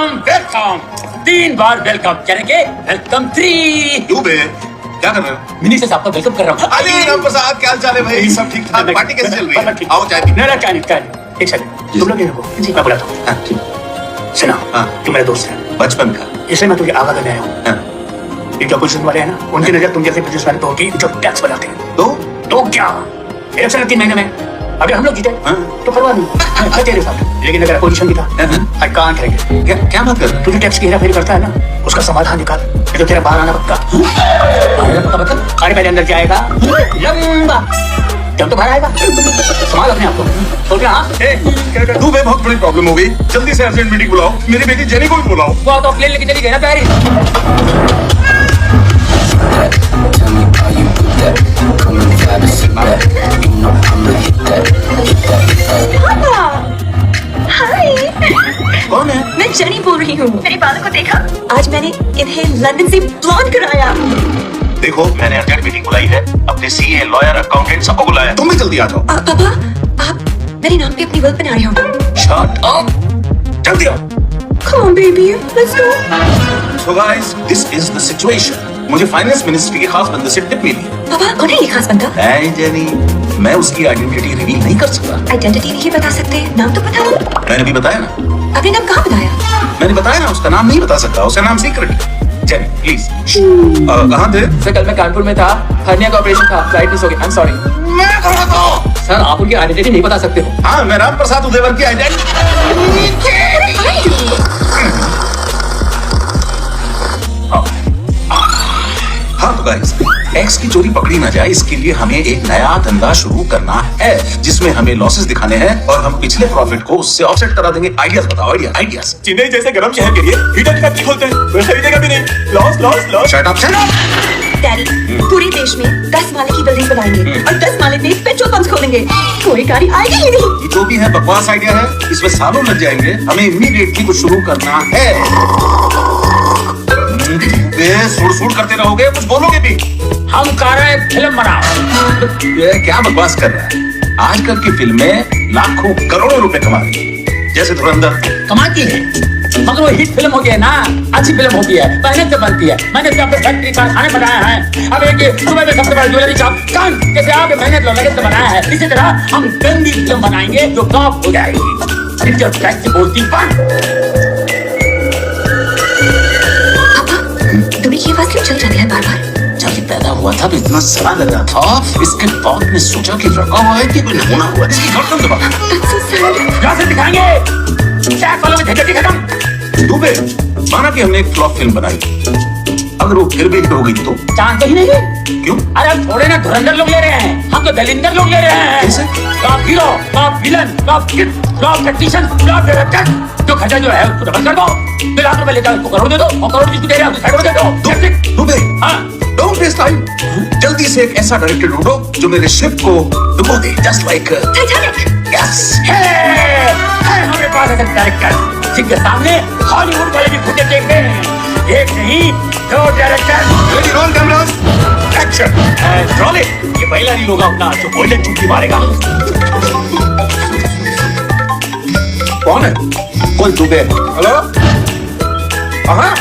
Welcome welcome 3 बार welcome करेंगे। Welcome 3। डूबे क्या कर रहे हो? मिनी से आपका वेलकम कर रहा हूँ। अरे राम प्रसाद क्या हाल चाल है भाई? सब ठीक ठाक? पार्टी कैसे चल रही है? आओ चाय पी। नहीं नहीं एक सेकंड तुम लोग ये रखो जी मैं बुलाता हूँ। हाँ, ठीक। सुना हाँ। तू मेरा दोस्त है बचपन का। इसलिए मैं तुझे आवाज देने आया हूँ। हाँ। ये जो बिजनेस वाले हैं ना उनकी नजर तुम जैसे बिजनेस वाले तो होती है जो टैक्स बनाते हैं। तो क्या इलेक्शन 3 महीने में अगर हम लोग जीते हाँ। तो परवाह नहीं मैं तेरे साथ। लेकिन अगर अपोजिशन की था आई कांट है। क्या बात कर रहे हो? तुझे टैक्स की हेराफेरी करता है ना उसका समाधान निकाल। ये तो तेरा बाहर आना पक्का। अरे पहले अंदर जाएगा लंबा जब तो बाहर आएगा संभाल अपने आप को। तो क्या डूबे बहुत बड़ी प्रॉब्लम हो गई, जल्दी से अर्जेंट मीटिंग बुलाओ। मेरी बेटी जेनी को भी बुलाओ। वो तो प्लेन लेके चली गई ना पैरिस। हाय कौन है? मैं जेनी बोल रही हूँ। मेरे बालों को देखा? आज मैंने इन्हें लंदन से ब्लॉन्ड कराया। देखो मैंने अर्जेंट मीटिंग बुलाई है, अपने सीए लॉयर अकाउंटेंट सबको बुलाया। तुम भी जल्दी आ जाओ। पापा आप मेरे नाम पे अपनी विल बना रहे हो। शट अप, जल्दी आओ। Come on baby, let's go. So guys, this is the situation. मुझे फाइनेंस मिनिस्ट्री के खास बंदे से टिप मिली। पापा कौन है ये खास बंदा? नहीं जेनी, मैं उसकी आइडेंटिटी रिवील नहीं कर सकता। आइडेंटिटी नहीं बता सकते, नाम तो बता दो। मैंने भी बताया ना। आपने नाम कहाँ बताया? मैंने बताया ना उसका नाम नहीं बता सकता, उसका नाम सीक्रेट है। Jenny please. कहाँ थे? सर कल मैं कानपुर में था, हर्निया का ऑपरेशन था, फ्लाइट मिस हो गई। I am sorry. मैं कहा था। सर आप उनकी आइडेंटिटी नहीं बता सकते हो। हाँ मैं राम प्रसाद उदयवर की आइडेंटिटी। हाँ तो गाइस, टैक्स की चोरी पकड़ी ना जाए इसके लिए हमें एक नया धंधा शुरू करना है जिसमें हमें लॉसेस दिखाने हैं और हम पिछले प्रॉफिट को उससे ऑफसेट करा देंगे। आइडियाज बताओ, आइडियाज। चेन्नई जैसे गर्म शहर के लिए हीटर फैक्ट्री खोलते हैं, कोई खरीदेगा भी नहीं। Loss loss loss. Shut up. Daddy पूरे देश में 10 माले की बिल्डिंग बनाएंगे और 10 माले में पेट्रोल पंप खोलेंगे। कोई गाड़ी आएगी ही नहीं। ये जो भी है बकवास आइडिया है, इसमें सालों लग जाएंगे। हमें इमीडिएटली कुछ शुरू करना है। सुड़ करते रहोगे, कुछ बोलोगे भी। हम कर रहे हैं फिल्म बनाओ। ये क्या बकवास कर रहा है? आजकल की फिल्में लाखों करोड़ों रुपए कमा रही है, जैसे धुरंधर। कमाती है मगर वो हिट फिल्म होती है ना, अच्छी फिल्म होती है, मेहनत से बनती है। मैंने तो अपने फैक्ट्री कारखाने बनाया है। अब एक सुबह में सबसे बड़ा ज्वेलरी शॉप कान जैसे आपने मेहनत लगन से बनाया है, इसी तरह हम गंदी फिल्म बनाएंगे जो फ्लॉप हो जाएगी। पिक्चर टैक्स बोलती बंद। तुम्हें ये बात क्यों चल जाती है बार बार? जब ये पैदा हुआ था तो इतना सड़ा लग रहा था, इसके बाद में सोचा कि रखा हुआ है कि कोई नमूना हुआ। इसकी गर्दन दबा। यहाँ से दिखाएंगे टैक्स वालों में झंझट खत्म। डूबे माना कि हमने एक फ्लॉप फिल्म बनाई, अगर वो फिर भी हिट हो गई तो? जानते ही नहीं क्यों? अरे हम थोड़े ना धुरंधर लोग ले रहे हैं, हम तो दलिंदर लोग ले रहे हैं। कैसे? Top hero, top villain, top kid, top technician, top director. जो खर्चा जो है उसको डबल कर दो। 2 लाख रुपए लेकर उसको करोड़ दे दो और करोड़ जिसको दे रहे हैं उसको साइड में दे दो। डूबे हाँ डोंट वेस्ट टाइम, जल्दी से एक ऐसा डायरेक्टर ढूंढो जो मेरे शिप को डुबो दे, जस्ट लाइक टाइटैनिक। यस। है हमारे पास ऐसे डायरेक्टर जिनके सामने हॉलीवुड वाले भी घुटे टेकते हैं। एक नहीं 2 director. Roll cameras, action. Roll it. ये पहला नहीं होगा अपना जो गोल्डन चुटकी मारेगा। कौन है? कोई डूबे। हेलो। हाँ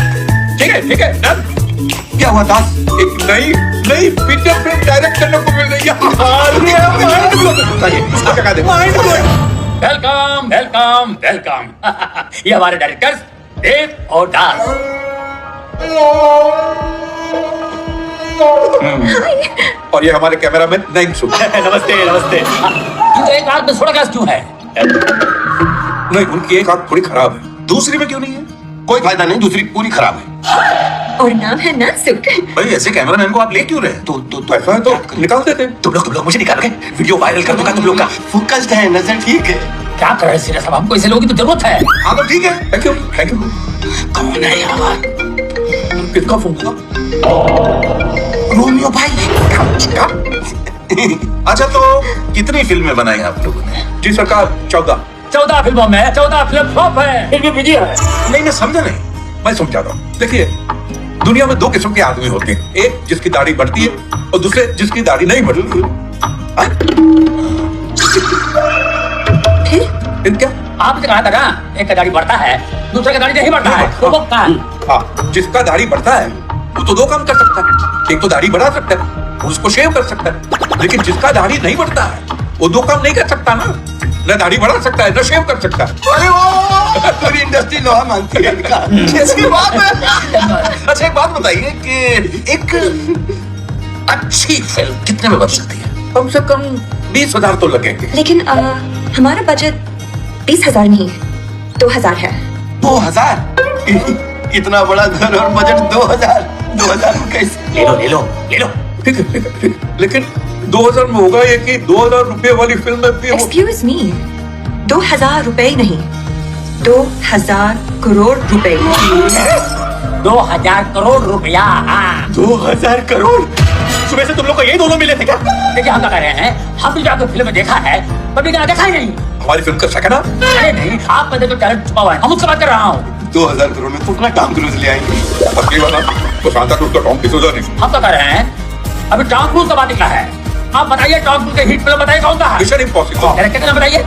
ठीक है डन। क्या हुआ दास? एक नई फीचर फिल्म डायरेक्ट करने को मिल रही है। इसको क्या दे? Welcome welcome welcome. ये हमारे डायरेक्टर्स देव और दास। और ये हमारे कैमरामैन नहीं सुन। नमस्ते नमस्ते। तू एक आंख में थोड़ा ग्लास क्यों है? नहीं उनकी एक आंख थोड़ी खराब है। दूसरी में क्यों नहीं है? कोई फायदा नहीं, दूसरी पूरी खराब है। और नाम है नासुक। भाई ऐसे कैमरामैन को आप ले क्यों रहे? तो ऐसा है तो निकाल देते। तुम लोग मुझे निकालोगे, वीडियो वायरल कर दूंगा तुम लोग का। फोकस्ड है, नजर ठीक है। क्या कर रहे हैं सीरियस? हमको ऐसे लोगों की तो जरूरत है। हाँ तो ठीक है। Thank you. कौन है यार? किसका फोन था? रोमियो भाई। अच्छा तो कितनी फिल्में बनाई आप लोगों ने? जी सरकार 14। 14 फिल्मों में 14 फिल्म फ्लॉप है, फिर भी बिजी है। नहीं मैं समझा नहीं। मैं समझा रहा हूँ। देखिए दुनिया में 2 किस्म के आदमी होते हैं, एक जिसकी दाढ़ी बढ़ती है और दूसरे जिसकी दाढ़ी नहीं बढ़ती। फिर क्या? आपने कहा था ना, एक का दाढ़ी बढ़ता है, दूसरे का दाढ़ी नहीं बढ़ता है, तो वो कहाँ है? हाँ, जिसका दाढ़ी बढ़ता है वो तो दो काम कर सकता है। एक तो दाढ़ी बढ़ा सकता है, उसको शेव कर सकता है। लेकिन जिसका दाढ़ी नहीं बढ़ता है वो दो काम नहीं कर सकता ना, न दाढ़ी बढ़ा सकता है न शेव कर सकता है। अरे वाह, पूरी इंडस्ट्री लोहा मानती है इनका। कैसी बात है। अच्छा एक बात बताइए कि एक अच्छी फिल्म कितने में बन सकती है? कम से कम 20,000 तो लगेंगे। लेकिन हमारा बजट 20,000 नहीं 2,000 है। 2,000? इतना बड़ा घर और बजट 2,000 में कैसे? ले लो ले लो ले लो। ठीक है, ठीक है, ठीक है। लेकिन 2,000 में होगा ये कि 2,000 रुपए वाली फिल्म में भी एक्सक्यूज मी, 2,000 रुपए नहीं, 2,000 करोड़ रुपए। 2,000 करोड़ रुपया। हाँ। 2,000 करोड़? सुबह से तुम लोग को यही दोनों मिले थे क्या? देखिए हम क्या कह रहे हैं, हमने जो आपको फिल्म में देखा है, पब्लिक ने देखा ही नहीं। हमारी फिल्म का सेकंड हाफ। अरे नहीं, आप में तो टैलेंट छुपा हुआ है, हम उससे बात कर रहा हूँ। 2,000 करोड़ में तो अपना टॉम क्रूज ले आएंगे। असली वाला तो शानदार उसका टॉम डिसूजा नहीं। हम तो कह रहे हैं, अभी टॉम क्रूज का बात निकला है, आप बताइए टॉम क्रूज के हिट फिल्म बताइए कौन सा है? Mission impossible. डायरेक्टर का नाम बताइए।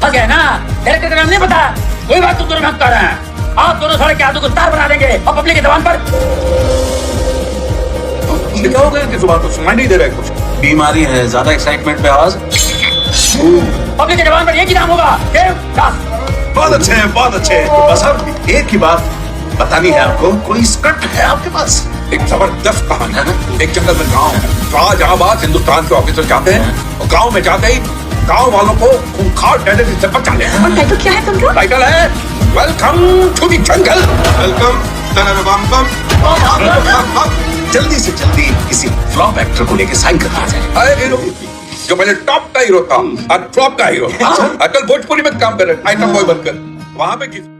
फंस गए ना, डायरेक्टर का नाम नहीं पता, वही बात तुम दोनों में हम कह रहे हैं। आप दोनों सारे क्या को स्टार बना देंगे और पब्लिक की जबान पर। क्या हो गया कि जुबान तो सुनाई नहीं दे रहा है कुछ? बीमारी है, ज्यादा एक्साइटमेंट पे आवाज। पब्लिक की जबान पर एक ही नाम होगा, देवदास। बहुत अच्छे बहुत अच्छे। बस अब एक ही बात बतानी है आपको, कोई स्क्रिप्ट है आपके पास? एक जबरदस्त कहानी है। एक जंगल में गांव है, शाहजहांबाद हिंदुस्तान के ऑफिसर जाते हैं और गांव में जाते ही गांव वालों को खूंखार टेररिस्ट से बचा ले। और टाइटल क्या है तुमका? टाइटल है welcome to the jungle. Welcome जल्दी से जल्दी किसी फ्लॉप एक्टर को लेके साइन करना जाए। अरे हीरो जो पहले टॉप का हीरो था और फ्लॉप का हीरो, आजकल भोजपुरी में काम कर रहे हैं आइटम बॉय बनकर। वहां पे किस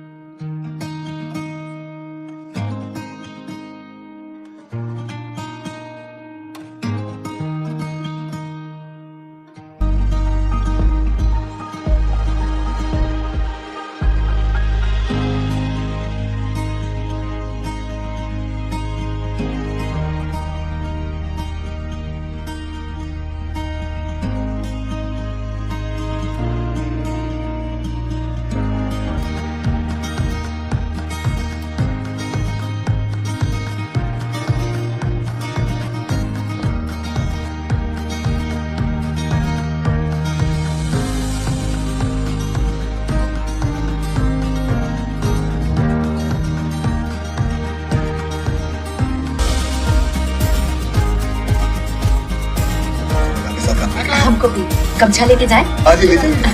हमको भी गमछा लेके जाए। आज ही लेते हैं।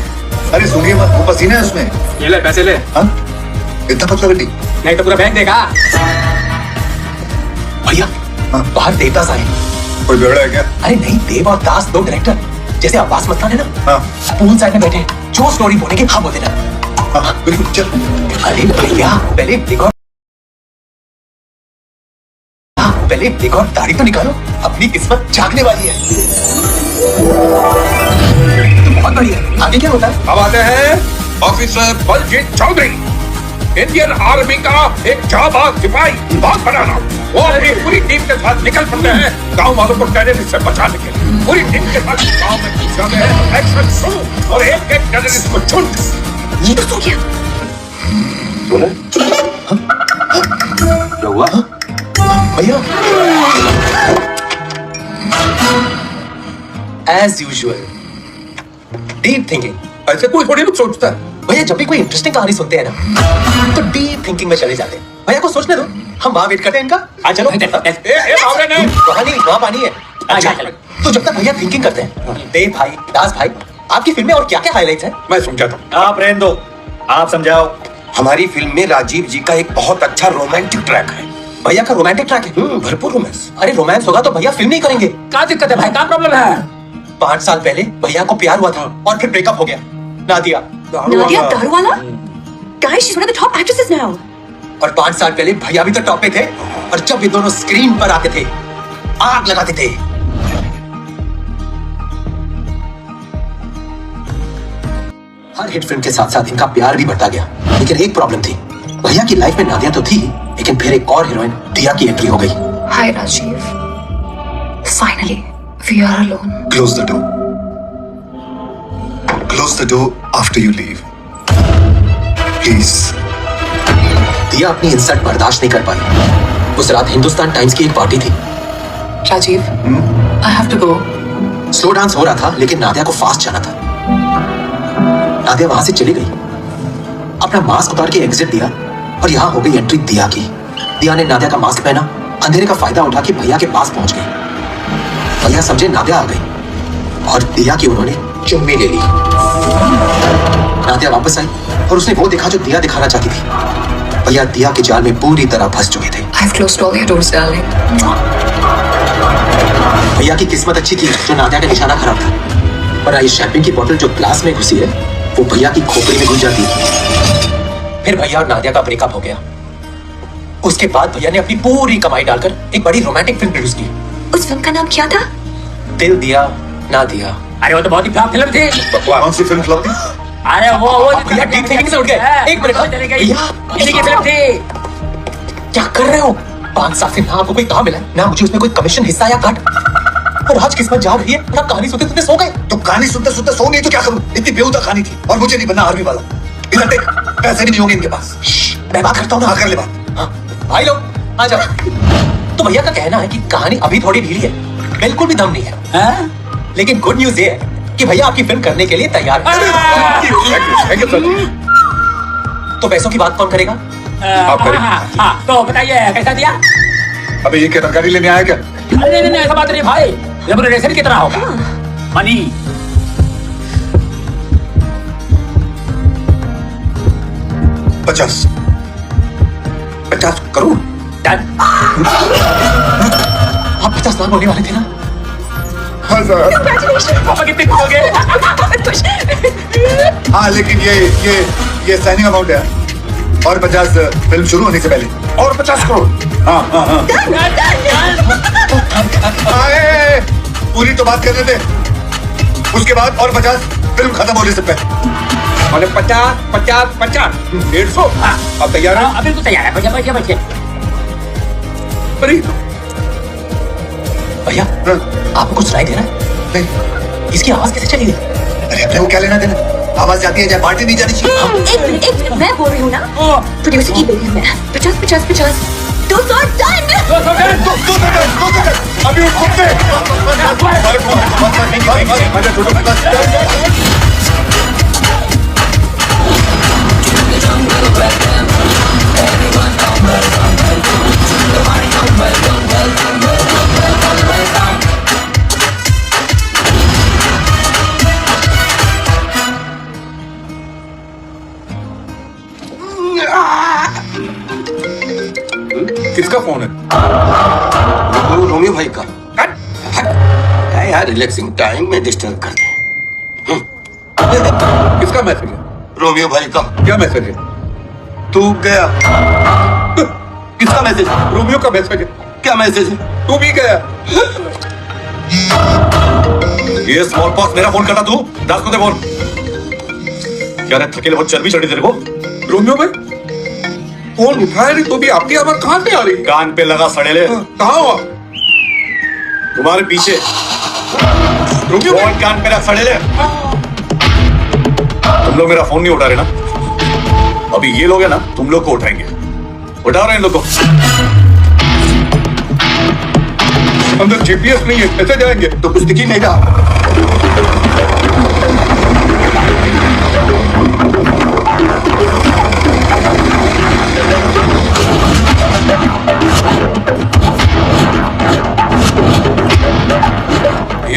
अरे सूंघे मत, वो पसीना है उसमें। ये ले पैसे ले, हाँ? इतना पतला गड्डी? नहीं तो पूरा बैंक देगा। भैया हाँ? बाहर देवदास आए। कोई बिगड़ा है क्या? अरे नहीं, देव और दास दो डायरेक्टर, जैसे अब्बास मस्तान है ना, हाँ पूल साइड में बैठे, जो स्टोरी बोलेंगे हाँ बोल देना। हाँ बिल्कुल, चल। अरे भैया पहले रिकॉर्ड, पहले रिकॉर्ड दाढ़ी तो निकालो, अपनी किस्मत जागने वाली है। तो बहुत बढ़िया, आगे क्या होता है? अब आते हैं officer Baljeet Chaudhary, Indian army का एक जाबाज सिपाही, बहुत बड़ा नाम। वो अपनी पूरी टीम के साथ निकल पड़ते हैं गांव वालों को टेररिस्ट से बचाने के लिए। पूरी टीम के साथ गांव में घुस जाते हैं, एक्शन शुरू, और एक एक टेररिस्ट को चुन। ये तो सो गया। क्या हुआ भैया? As usual deep thinking. ऐसे कोई थोड़ी लोग सोचता है। भैया जब भी कोई इंटरेस्टिंग कहानी सुनते हैं ना, तो डीप थिंकिंग में चले जाते हैं। भैया को सोचने दो, हम वहां वेट करते हैं इनका। आ चलो, बावरे नहीं। वहां नहीं, वहां पानी है। अच्छा तो जब तक भैया थिंकिंग करते हैं, देव भाई, दास भाई, आपकी फिल्म में और क्या क्या हाइलाइट्स हैं? मैं समझाता हूँ। आप रहने दो, आप समझाओ। हमारी फिल्म में राजीव जी का एक बहुत अच्छा रोमांटिक ट्रैक है। भैया का रोमांटिक ट्रैक है? भरपूर रोमांस। अरे रोमांस होगा तो भैया फिल्म नहीं करेंगे। क्या दिक्कत है भाई, क्या प्रॉब्लम है? 5 साल पहले भैया को प्यार हुआ था और फिर ब्रेकअप हो गया। Nadia. Nadia Daruwalla? Guys, she's one of the top actresses now. और 5 साल पहले भैया भी तो टॉप पे थे, और जब ये दोनों स्क्रीन पर आते थे आग लगाते थे। हर हिट फिल्म के साथ साथ इनका प्यार भी बढ़ता गया, लेकिन एक प्रॉब्लम थी। भैया की लाइफ में नादिया तो थी, लेकिन फिर एक और हीरोइन दिया की एंट्री हो गई। Hi Rajiv. Finally, we are alone. Close the door, Close the door after you leave. Please. दिया अपनी इंसल्ट बर्दाश्त नहीं कर पाई। उस रात हिंदुस्तान टाइम्स की एक पार्टी थी। Rajiv, I have to go. Slow dance हो रहा था लेकिन नादिया को फास्ट जाना था। नादिया वहां से चली गई, अपना मास्क उतार के एग्जिट दिया और यहाँ हो गई एंट्री दिया की। दिया ने नादिया का मास्क पहना, अंधेरे का फायदा उठा के भैया के पास पहुंच गई। भैया समझे नादिया आ गई और दिया की उन्होंने चुम्मी ले ली। नादिया वापस आई और उसने वो देखा जो दिया दिखाना चाहती थी। भैया दिया के जाल में पूरी तरह फंस चुके थे। I've closed all your doors, darling. भैया की किस्मत अच्छी थी जो नादिया का निशाना खराब था, पर इस शैंपेन की बोतल जो ग्लास में घुसी है वो भैया की खोपड़ी में घुस जाती है। फिर भैया और नादिया का ब्रेकअप हो गया। उसके बाद भैया ने अपनी पूरी कमाई डालकर एक बड़ी रोमांटिक फिल्म प्रोड्यूस की। उस फिल्म का नाम क्या था? दिल दिया ना दिया। अरे वो तो बहुत ही फ्लॉप फिल्म थी। कौन सी फिल्म फ्लॉप थी? अरे वो भैया डीप थिंकिंग से उठ गए। एक मिनट चले गई। भैया इसी की फिल्म थी। क्या कर रहे हो? 5 साल से ना आपको कोई काम मिला, ना मुझे उसमें कोई कमीशन हिस्सा या कट, और आज किस्मत जा रही है ना कहानी सुनते सुनते सो गए। तो कहानी सुनते सुनते सो नहीं तो क्या करूं? इतनी बेहुदा कहानी थी और मुझे नहीं बनना आर्मी वाला। इधर देख, पैसे भी नहीं होंगे इनके पास। मैं बात करता हूँ ना। हाँ, कर ले बात। हाँ, भाई लोग आ जाओ। तो भैया का कहना है कि कहानी अभी थोड़ी ढीली है, बिल्कुल भी दम नहीं है। हाँ? लेकिन गुड न्यूज ये है कि भैया आपकी फिल्म करने के लिए तैयार है। Thank you sir. तो पैसों की बात कौन करेगा? आप करें। हाँ, तो बताइए कैसा दिया? अबे ये क्या तरकारी लेने आया क्या? नहीं नहीं ऐसा बात नहीं भाई, रेमुनरेशन कितना होगा? मनी 50 करोड़। डन। आप 50 लाख बोलने वाले थे ना? हाँ सर। पापा कितने खुश हो गए? हाँ लेकिन ये साइनिंग अमाउंट है और 50 फिल्म शुरू होने से पहले और 50 करोड़। हाँ हाँ हाँ। आए, पूरी तो बात करने दे। उसके बाद और 50 फिल्म खत्म होने से पहले। मैंने 50, 50, 50, 150। अब तैयार है? हाँ, अभी तो तैयार है। बच्चे अरे भैया आपको कुछ सुनाई दे रहा है? नहीं, इसकी आवाज कैसे चली गई? अरे अपने को क्या लेना देना? आवाज जाती है चाहे पार्टी नहीं जानी चाहिए। एक मिनट, मैं बोल रही हूँ ना। प्रोड्यूसर की बेटी हूँ मैं। 50, 50, 50, 200 डन। अभी उठ सकते किसका फोन है? रोमियो भाई का। यार रिलैक्सिंग टाइम में डिस्टर्ब कर दे। किसका मैसेज है? रोमियो भाई का। क्या मैसेज है? तू गया। किसका मैसेज? रोमियो का मैसेज है। क्या मैसेज है? तू भी गया। ये स्मॉल पॉक्स मेरा फोन करता तू? दास को दे फोन। क्या रे थकेले बहुत चर्बी चढ़ी तेरे को? रोमियो भाई फोन उठाया नहीं तो भी आपकी आवाज कहाँ से आ रही? कान पे लगा सड़ेले। कहाँ हुआ? तुम्हारे पीछे। रोमियो भाई फोन कान पे रख सड़ेले। तुम लोग मेरा फोन नहीं उठा रहे ना? अभी ये लोग है ना, तुम लोग को उठाएंगे। उठा रहे इन लोग को। अंदर जीपीएस नहीं है, कैसे जाएंगे? तो कुछ दिख ही नहीं रहा।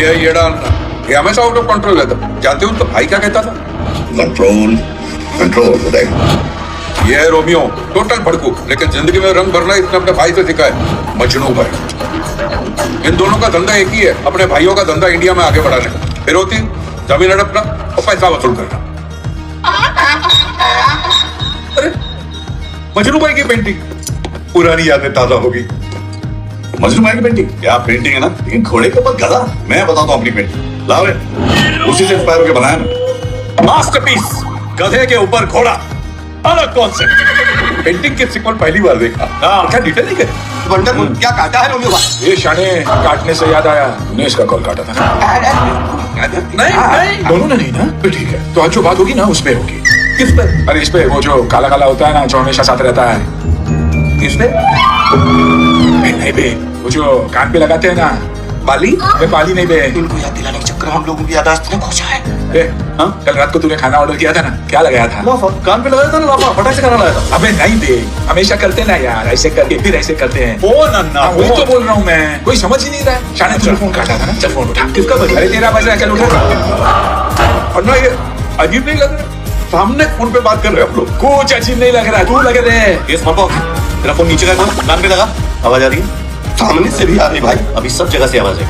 ये डालना ये हमेशा आउट ऑफ कंट्रोल रहता। जानते हो तो भाई क्या कहता था? कंट्रोल कंट्रोल उदय। ये है रोमियो, टोटल भड़कू, लेकिन जिंदगी में रंग भरना इसने अपने भाई से सीखा है, मजनू भाई। इन दोनों का धंधा एक ही है, अपने भाइयों का धंधा इंडिया में आगे बढ़ाने का। फिरौती, जमीन हड़पना और पैसा वसूल करना। अरे मजनू भाई की पेंटिंग। पुरानी यादें ताजा होगी। मजनू भाई की पेंटिंग? क्या पेंटिंग है ना, लेकिन घोड़े के ऊपर गधा। मैं बताता हूँ अपनी पेंटिंग। लाओ रे, उसी से इंस्पायर होकर बनाया मैं। मास्टरपीस, गधे के ऊपर घोड़ा। अलग कॉन्सेप्ट। पेंटिंग के सीक्वल पहली बार देखा। हाँ। क्या डिटेल नहीं है? वंडरफुल, क्या काटा है रोमियो भाई? ये शाने काटने से याद आया, तूने इसका कॉल काटा था ना? नहीं दोनों ने नहीं ना, तो ठीक है। तो आज जो बात होगी ना उसपे होगी। किस पे? अरे इस पे, वो जो काला काला होता है ना, जो हमेशा साथ रहता है। किस पे? नहीं बे, वो जो कान पे लगाते हैं ना, बाली? बे बाली नहीं बे। उनको याद दिलाने के चक्कर में हम लोगों की याददाश्त ने खोजा है। बे, कल रात को तूने खाना ऑर्डर किया था ना, क्या लगाया था? लाफा, कान पे लगाया था ना लाफा, फटाक से खाना लाया था। अबे नहीं बे, हमेशा करते ना यार, ऐसे करके फिर ऐसे करते हैं। फोन अन्ना, वही तो बोल रहा हूँ मैं, कोई समझ ही नहीं रहा है। शाने तुझे फोन काटा था ना, चल फोन उठा। किसका बजा? अरे तेरा बजा, चल उठा। अन्ना ये अजीब नहीं लग रहा? सामने फोन पे बात कर रहे हो आप लोग। कुछ अजीब नहीं लग रहा, तू लग रहे है। ये पापा, तेरा फोन नीचे का कान पे लगा, आवाज आ रही है? सामने से भी आ रही भाई, अभी सब जगह से आवाज है।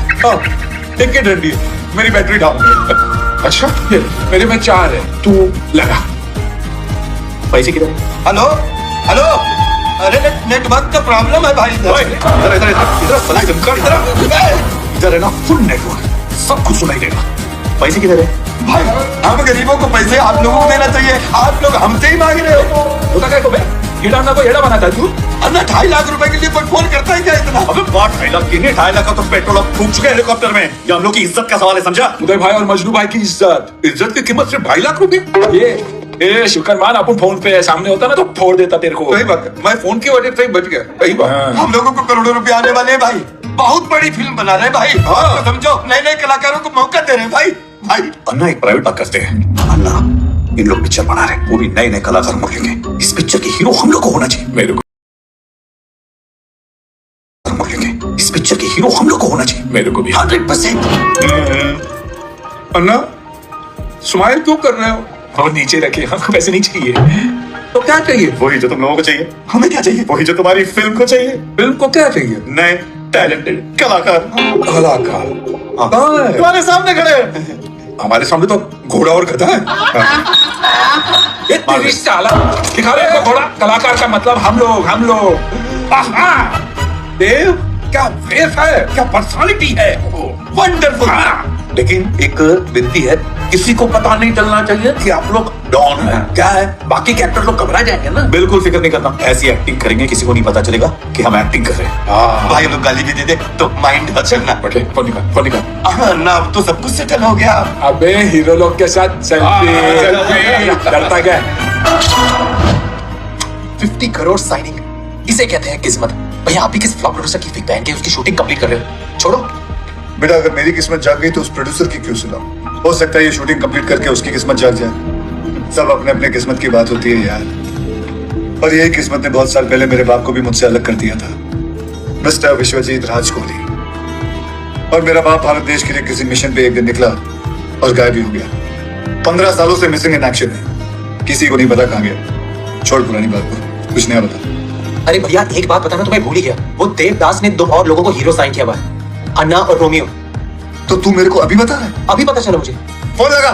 एक डंडी, मेरी बैटरी डाउन है। अच्छा, ये मेरे में 4 है, तू लगा। पैसे किधर? हेलो हेलो, अरे नेटवर्क का प्रॉब्लम है भाई। इधर इधर इधर इधर सला सिम कार्ड इधर है ना, फुल नेटवर्क, सब कुछ सुनाई देगा। पैसे किधर है भाई? हम गरीबों को पैसे आप लोगों को देना चाहिए, आप लोग हमसे ही मांग रहे हो। होता क्या को बे, ये डालना को एड़ा बनाता है तू? अन्ना 2.5 लाख रुपए के लिए कोई फोन करता है क्या इतना? अबे बात 2.5 लाख की नहीं, 2.5 लाख का तो पेट्रोल अब फूक चुके हैं हेलीकॉप्टर में। ये हम लोग की इज्जत का सवाल है, समझा? उदय भाई और मजनू भाई की इज्जत इज्जत की कीमत सिर्फ 2.5 लाख रुपए? ये शुक्र मान, अपन फोन पे सामने होता ना तो फोड़ देता तेरे को। सही बात है, मैं फोन की वजह से ही बच गया। सही बात। हाँ। हम लोगों को करोड़ों रुपए आने वाले हैं भाई, बहुत बड़ी फिल्म बना रहे हैं भाई। हाँ। समझो, नए नए कलाकारों को मौका दे रहे हैं भाई। भाई अन्ना एक प्राइवेट बात करते हैं। अन्ना, इन लोग पिक्चर बना रहे हैं, वो भी नए नए कलाकार मिलेंगे। इस पिक्चर के हीरो हम लोग को होना चाहिए। मेरे को इस पिक्चर के हीरो हम लोग को होना चाहिए। मेरे को भी 100%। अन्ना, स्माइल क्यों कर रहे हो? और नीचे रखे, हमको पैसे नहीं चाहिए। तो क्या चाहिए? वही जो तुम लोगों को चाहिए। हमें क्या चाहिए? वही जो तुम्हारी फिल्म को चाहिए। फिल्म को क्या चाहिए? नए टैलेंटेड कलाकार। कलाकार तुम्हारे सामने खड़े हैं। हमारे सामने तो घोड़ा और गधा है। ये तेरी साला दिखा रहे हो घोड़ा, कलाकार का मतलब हम लोग। आहा! देव, क्या फेस है, क्या पर्सनालिटी है, वंडरफुल। लेकिन एक विनती है, किसी को पता नहीं चलना चाहिए कि आप लोग डॉन हैं। क्या है, बाकी के एक्टर लोग घबरा जाएंगे ना। बिल्कुल फिक्र नहीं करना, ऐसी एक्टिंग करेंगे किसी को नहीं पता चलेगा कि हम एक्टिंग कर रहे हैं। भाई लोग गाली भी दे दे तो माइंड मत करना। फोन निकाल। ना अब तो सब कुछ सेटल हो गया। अबे हीरो लोग के साथ सेल्फी, डरता क्या? 50 करोड़ साइनिंग, इसे कहते हैं किस्मत। भैया आप ही किस फ्लॉप प्रोड्यूसर की फिक पहन के उसकी शूटिंग कंप्लीट कर रहे हो? छोड़ो बेटा, अगर मेरी किस्मत जाग गई तो उस प्रोड्यूसर की क्यों सुनाऊं? हो सकता है ये शूटिंग कंप्लीट करके उसकी किस्मत जाग जाए। सब अपने अपने किस्मत की बात होती है यार। और यही किस्मत ने बहुत साल पहले मेरे बाप को भी मुझसे अलग कर दिया था, मिस्टर विश्वजीत राज कोहली। और मेरा बाप भारत देश के लिए किसी मिशन पे एक दिन निकला और गायब ही हो गया। 15 सालों से मिसिंग इन एक्शन है, किसी को नहीं पता कहाँ गया। छोड़ पुरानी बात को, कुछ नया बता। अरे भैया एक बात बताना तुम्हें भूल ही गया, वो देवदास ने 2 और लोगों को हीरो साइन किया हुआ है, अन्ना और रोमियो। तो तू मेरे को अभी बता रहा है? अभी पता चला मुझे। फोन लगा।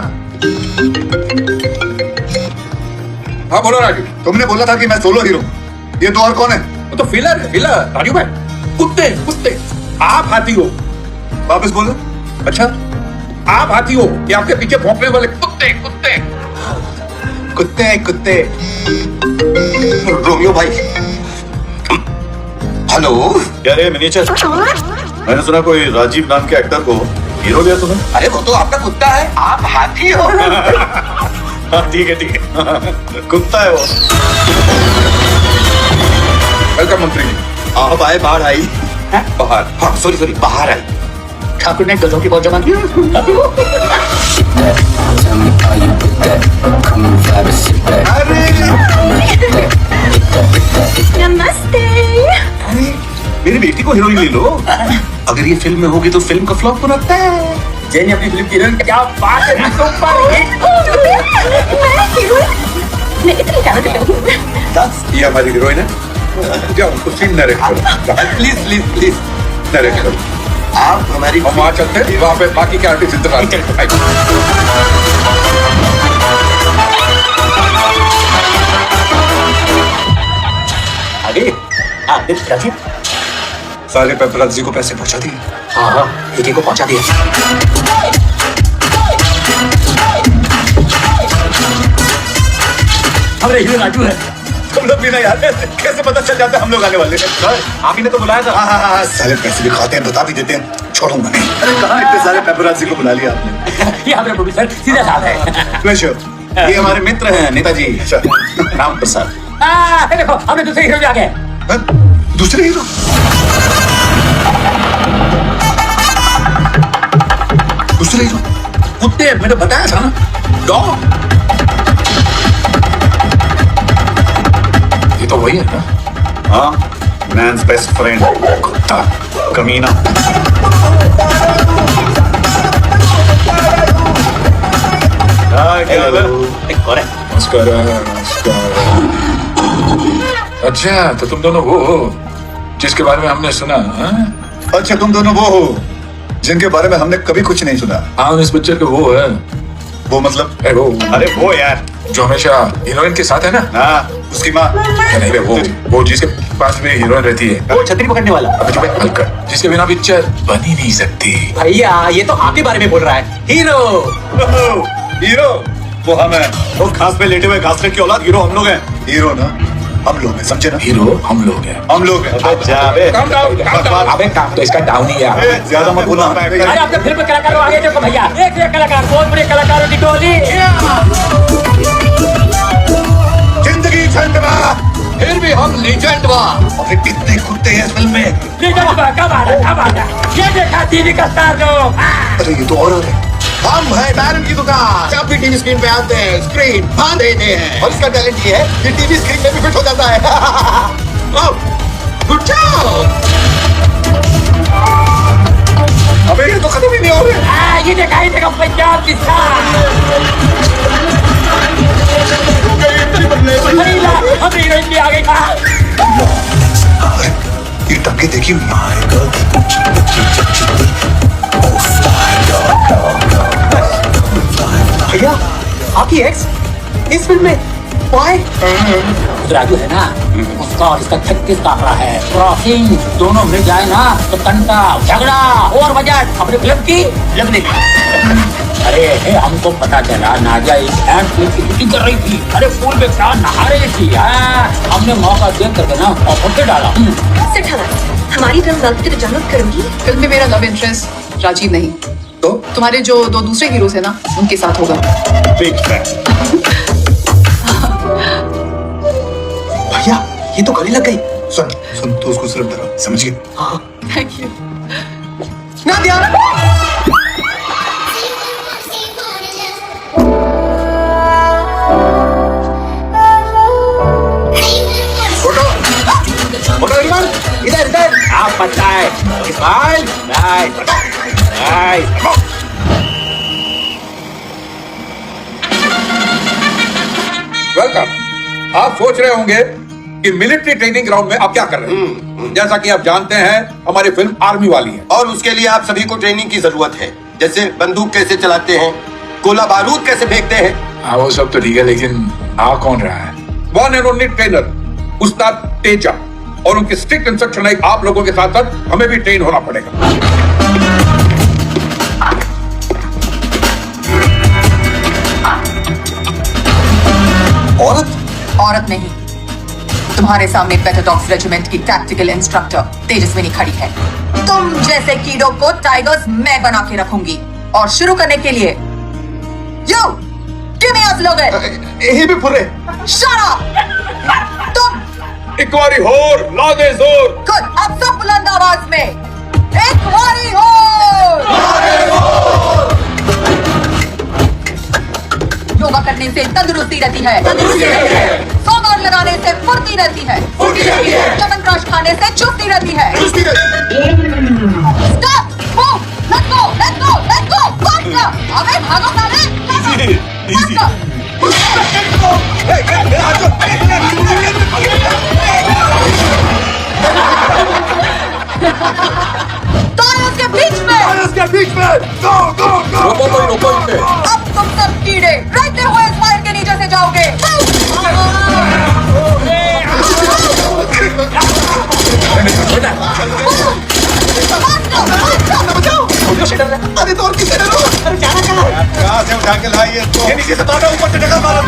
हाँ बोलो राजू। तुमने बोला था कि मैं सोलो हीरो, ये 2 और कौन है? वो तो फिलर है, फिलर। राजू भाई, कुत्ते कुत्ते, आप हाथी हो। वापस बोलो। अच्छा, आप हाथी हो, ये आपके पीछे भौंकने वाले कुत्ते कुत्ते। कुत्ते कुत्ते। रोमियो भाई, हेलो। क्या रे मिनिएचर, मैंने सुना कोई राजीव नाम के एक्टर को हीरो लिया तुमने? अरे वो तो आपका कुत्ता है, आप हाथी हो। हाँ ठीक है कुत्ता है वो। वेलकम मंत्री जी। आप आए, बाढ़ आई। बाहर, हाँ सॉरी बाहर आई। ठाकुर ने गजों की बहुत जमा की। नमस्ते। मेरी बेटी को हीरोइन ले लो। अगर ये फिल्म में होगी तो फिल्म का फ्लॉप बनाता है। जेनी अपनी फिल्म की हीरोइन, क्या बात है, सुपर हिट। मैं हीरोइन, मैं इतनी टैलेंटेड हूँ। ये हमारी हीरोइन है, क्या उनको सीन नरेट करो। प्लीज प्लीज प्लीज नरेट करो। आप हमारी, हम वहाँ चलते हैं, वहाँ पे बाकी के आर्टिस्ट इंतजार करते हैं। अरे राजीव, सारे पेपराजी को पैसे पहुंचा दिए। हाँ एक को पहुंचा दिया। हमारे हीरो राजू है, तुम लोग भी ना यार, कैसे पता चल जाता है हम लोग आने वाले हैं? सर आप ही ने तो बुलाया था। हाँ, साले पैसे भी खाते हैं, बता भी देते हैं, छोड़ूंगा नहीं। अरे कहाँ इतने सारे पेपराजी को बुला लिया आपने? ये हमारे प्रोड्यूसर सीधा साहब है। प्लेजर। ये हमारे मित्र हैं नेताजी राम प्रसाद। ये देखो हमने दूसरे हीरो भी आ गए। दूसरे हीरो? दूसरे हीरो? कुत्ते, मैंने बताया था ना, डॉग। ये तो वही है ना? हाँ, मैन्स बेस्ट फ्रेंड, कुत्ता, कमीना। नमस्कार। अच्छा, तो तुम दोनों वो हो जिसके बारे में हमने सुना? हाँ? अच्छा, तुम दोनों वो हो जिनके बारे में हमने कभी कुछ नहीं सुना। हाँ, इस पिक्चर के वो है। वो मतलब? अरे वो यार जो हमेशा हीरोइन के साथ है ना। हाँ, उसकी माँ। नहीं रे, वो जिसके पास में हीरोइन रहती है, वो छतरी पकड़ने वाला। अब जो हल्का, जिसके बिना पिक्चर बन ही नहीं सकती। भैया ये तो आपके बारे में बोल रहा है। हीरो हीरो वो हम हैं। वो घास पे लेटे हुए घासलेट की औलाद हीरो हम लोग हैं। हीरो ना हम लोग हैं, समझे ना? हीरो हम लोग हैं। हम लोग हैं। Calm down. अबे काम तो इसका डाउन ही है। ज्यादा मत बोलना। अरे आपने फिल्म में कलाकारों आगे देखो भैया, एक से एक कलाकार, बहुत बड़े कलाकारों की टोली। जिंदगी झंडवा, फिर भी हम लीजेंड बा। अरे कितने कुत्ते हैं इस फिल्म में। कब आ रहा ये देखा टीवी का स्टार लोग। अरे ये तो और आ रहे हैं। हम है बैरन की दुकान। जब भी टीवी स्क्रीन पे आते हैं, स्क्रीन बांध देते हैं। और इसका टैलेंट ये है कि टीवी स्क्रीन में भी फिट हो जाता है। Good job. अबे ये तो खत्म ही नहीं हो रहे। ये देखा पंजाब की स्टार। हम हीरोइन भी आ गई। ये टंके देखी हुई भैया आपकी एक्स इस फिल्म में? Why? राजू है ना, उसका और इसका 36 का आंकड़ा है। क्रॉसिंग दोनों मिल जाए ना तो तंटा, झगड़ा और बजट अपनी फिल्म की लगने का। अरे हमको पता चला नाजा एक एड फिल्म की शूटिंग कर रही थी। अरे पूल में क्या नहा रही थी। हमने मौका देख करके ना ऑफर पे डाला। हमारी फिल्म गलत की तजामत करूंगी। फिल्म में मेरा लव इंटरेस्ट राजीव नहीं, तो तुम्हारे जो दो दूसरे हीरोज हैं ना उनके साथ होगा। भैया ये तो गले लग गई। सुन तो उसको सिर्फ डरा, समझ गए? Thank you. नादिया इधर इधर आप बताए। Smile nice. वेलकम। आप सोच रहे होंगे कि मिलिट्री ट्रेनिंग ग्राउंड में आप क्या कर रहे हैं। जैसा कि आप जानते हैं हमारी फिल्म आर्मी वाली है और उसके लिए आप सभी को ट्रेनिंग की जरूरत है। जैसे बंदूक कैसे चलाते हैं, गोला बारूद कैसे फेंकते हैं। हाँ वो सब तो ठीक है, लेकिन आ कौन रहा है? वन एंड ओनली ट्रेनर उस्ताद तेजा। और उनके स्ट्रिक्ट इंस्ट्रक्शन है आप लोगों के साथ साथ हमें भी ट्रेन होना पड़ेगा। औरत नहीं, तुम्हारे सामने पेटाडॉक्स रेजिमेंट की टैक्टिकल इंस्ट्रक्टर तेजस्विनी खड़ी है। तुम जैसे कीड़ों को टाइगर्स मैं बना के रखूंगी। और शुरू करने के लिए यो गिव मी अ स्लोगन। यही भी पूरे शट अप। तुम एक बारी होर ला दे जोर। गुड, अब सब बुलंद आवाज में एक बारी होर। योगा करने से तंदुरुस्ती रहती है, सोमवार लगाने से फुर्ती रहती है, च्यवनप्राश खाने से चुस्ती रहती है। Stop! Move! Let's go! Let's go! Let's go! Faster! अबे भागो साले! Faster! तालियों के बीच में! रोको इसे। अब तुम सब कीड़े रहते हुए इस वायर के नीचे से जाओगे। अरे तो और किसे डरो। अरे जाना कहाँ? कहाँ से उठा के लाइए? नीचे से ऊपर से ढका मारा।